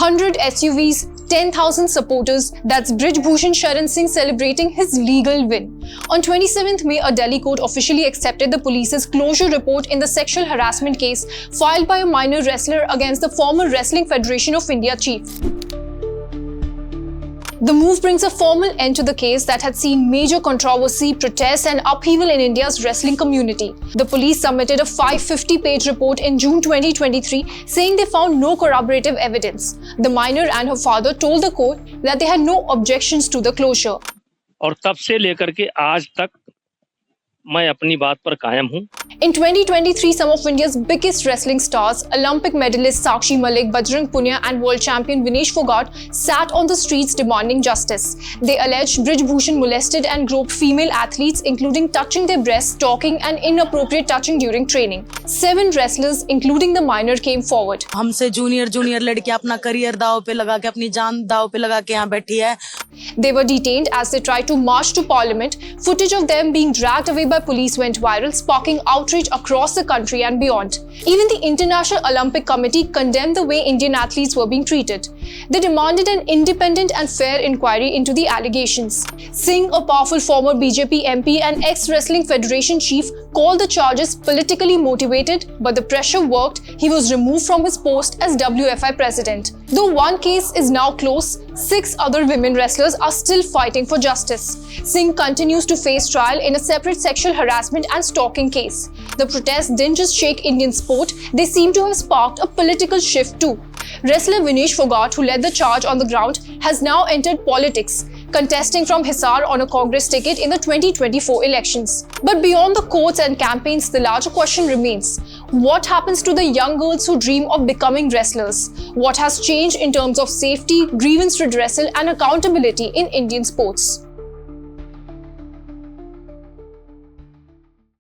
100 SUVs, 10,000 supporters, that's Brij Bhushan Sharan Singh celebrating his legal win. On 27th May, a Delhi court officially accepted the police's closure report in the sexual harassment case filed by a minor wrestler against the former Wrestling Federation of India chief. The move brings a formal end to the case that had seen major controversy, protests and upheaval in India's wrestling community. The police submitted a 550-page report in June 2023 saying they found no corroborative evidence. The minor and her father told the court that they had no objections to the closure. और तब से लेकर के आज तक मैं अपनी बात पर कायम हूं। In 2023, some of India's biggest wrestling stars, Olympic medalist Sakshi Malik, Bajrang Punia and world champion Vinesh Fogart sat on the streets demanding justice. They alleged Brij Bhushan molested and groped female athletes, including touching their breasts, talking and inappropriate touching during training. 7 wrestlers, including the minor, came forward. हमसे junior लड़कियां अपना career दांव पे लगा के, अपनी जान दांव पे लगा के यहाँ बैठी है। They were detained as they tried to march to Parliament. Footage of them being dragged away by police went viral, sparking outrage across the country and beyond. Even the International Olympic Committee condemned the way Indian athletes were being treated. They demanded an independent and fair inquiry into the allegations. Singh, a powerful former BJP MP and ex-Wrestling Federation chief, called the charges politically motivated, but the pressure worked. He was removed from his post as WFI president. Though one case is now closed, 6 other women wrestlers are still fighting for justice. Singh continues to face trial in a separate sexual harassment and stalking case. The protests didn't just shake Indian sport, they seem to have sparked a political shift too. Wrestler Vinesh Fogart, who led the charge on the ground, has now entered politics, contesting from Hisar on a Congress ticket in the 2024 elections. But beyond the courts and campaigns, the larger question remains: what happens to the young girls who dream of becoming wrestlers? What has changed in terms of safety, grievance redressal and accountability in Indian sports?